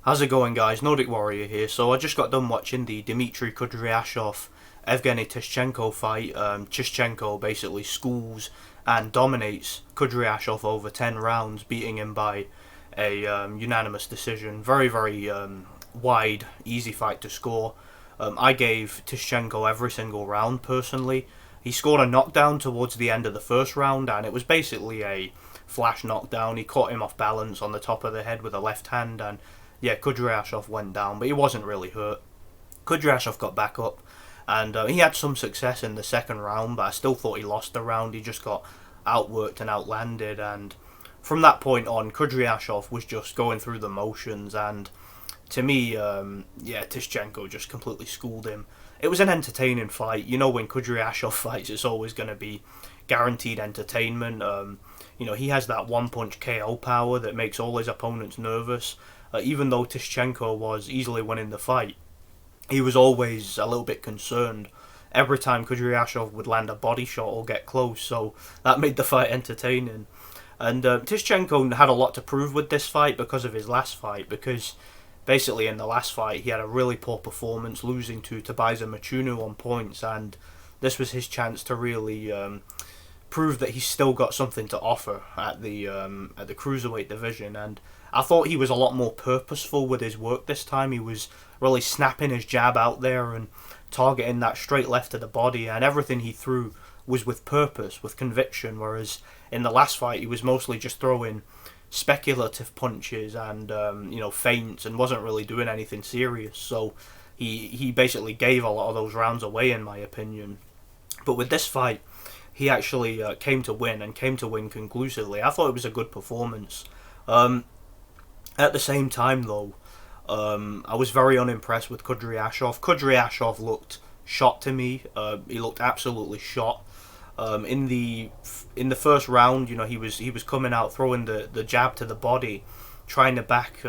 How's it going, guys? Nordic Warrior here. So I just got done watching the Dmitry Kudryashov Evgeny Tishchenko fight. Tishchenko basically schools and dominates Kudryashov over 10 rounds, beating him by a unanimous decision. Very wide, easy fight to score. I gave Tishchenko every single round personally. He scored a knockdown towards the end of the first round, and it was basically a flash knockdown. He caught him off balance on the top of the head with a left hand, and yeah, Kudryashov went down, but he wasn't really hurt. Kudryashov got back up, and he had some success in the second round, but I still thought he lost the round. He just got outworked and outlanded, and from that point on, Kudryashov was just going through the motions, and to me, Tishchenko just completely schooled him. It was an entertaining fight. You know, when Kudryashov fights, it's always going to be guaranteed entertainment. He has that one-punch KO power that makes all his opponents nervous. Even though Tishchenko was easily winning the fight, he was always a little bit concerned every time Kudryashov would land a body shot or get close, so that made the fight entertaining. And Tishchenko had a lot to prove with this fight because of his last fight, because basically in the last fight he had a really poor performance, losing to Tabaiza Machunu on points, and this was his chance to really prove that he's still got something to offer at the cruiserweight division. And I thought he was a lot more purposeful with his work this time. He was really snapping his jab out there and targeting that straight left to the body, and everything he threw was with purpose, with conviction, whereas in the last fight he was mostly just throwing speculative punches and feints, and wasn't really doing anything serious. So he basically gave a lot of those rounds away, in my opinion. But with this fight, he actually came to win, and came to win conclusively. I thought it was a good performance. At the same time, though, I was very unimpressed with Kudryashov. Kudryashov looked shot to me. He looked absolutely shot. In the first round, he was coming out throwing the jab to the body, trying to back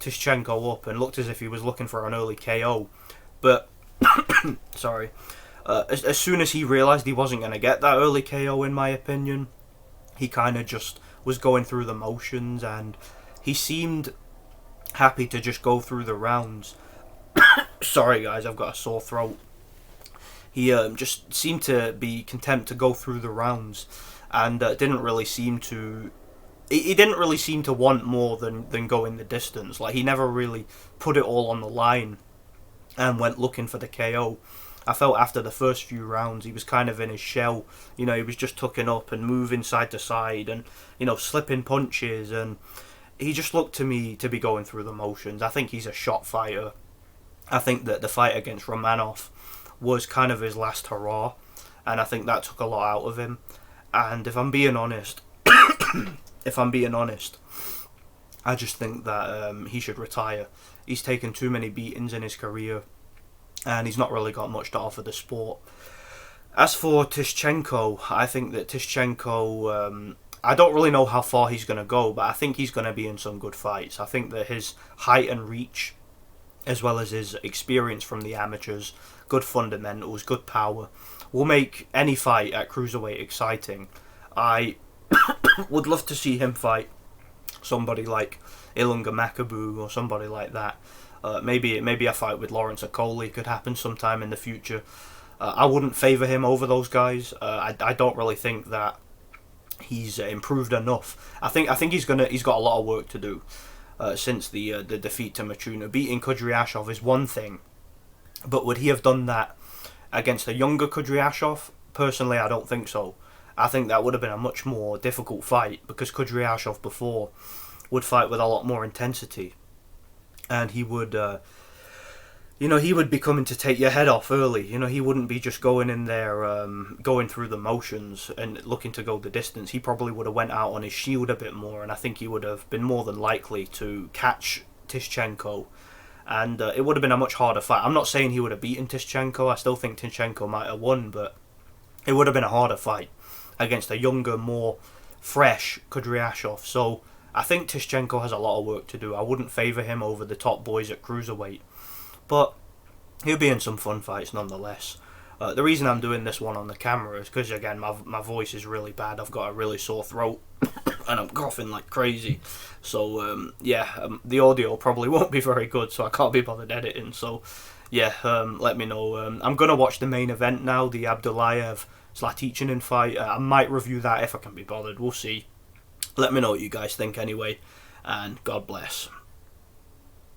Tishchenko up, and looked as if he was looking for an early KO. But sorry, as soon as he realized he wasn't going to get that early KO, in my opinion, he kind of just was going through the motions, and he seemed happy to just go through the rounds. Sorry, guys, I've got a sore throat. He just seemed to be content to go through the rounds, and didn't really seem to. He didn't really seem to want more than going the distance. Like, he never really put it all on the line and went looking for the KO. I felt after the first few rounds he was kind of in his shell. He was just tucking up and moving side to side, and slipping punches, and he just looked to me to be going through the motions. I think he's a shot fighter. I think that the fight against Romanov was kind of his last hurrah, and I think that took a lot out of him. And if I'm being honest, I just think that he should retire. He's taken too many beatings in his career, and he's not really got much to offer the sport. As for Tishchenko, I think that Tishchenko, I don't really know how far he's going to go, but I think he's going to be in some good fights. I think that his height and reach, as well as his experience from the amateurs, good fundamentals, good power, will make any fight at cruiserweight exciting. I would love to see him fight somebody like Ilunga Makabu or somebody like that. Maybe a fight with Lawrence Okoli could happen sometime in the future. I wouldn't favour him over those guys. I don't really think that he's improved enough. I think he's got a lot of work to do. Since the defeat to Machuna. Beating Kudryashov is one thing, but would he have done that against a younger Kudryashov? Personally, I don't think so. I think that would have been a much more difficult fight, because Kudryashov before would fight with a lot more intensity, and he would be coming to take your head off early. He wouldn't be just going in there, going through the motions and looking to go the distance. He probably would have went out on his shield a bit more, and I think he would have been more than likely to catch Tishchenko, and it would have been a much harder fight. I'm not saying he would have beaten Tishchenko. I still think Tishchenko might have won, but it would have been a harder fight against a younger, more fresh Kudryashov. So I think Tishchenko has a lot of work to do. I wouldn't favour him over the top boys at cruiserweight, but he'll be in some fun fights nonetheless. The reason I'm doing this one on the camera is because, again, my voice is really bad. I've got a really sore throat and I'm coughing like crazy. So, the audio probably won't be very good, so I can't be bothered editing. So, let me know. I'm going to watch the main event now, the Abdulayev/Zlaticanin fight. I might review that if I can be bothered. We'll see. Let me know what you guys think anyway, and God bless.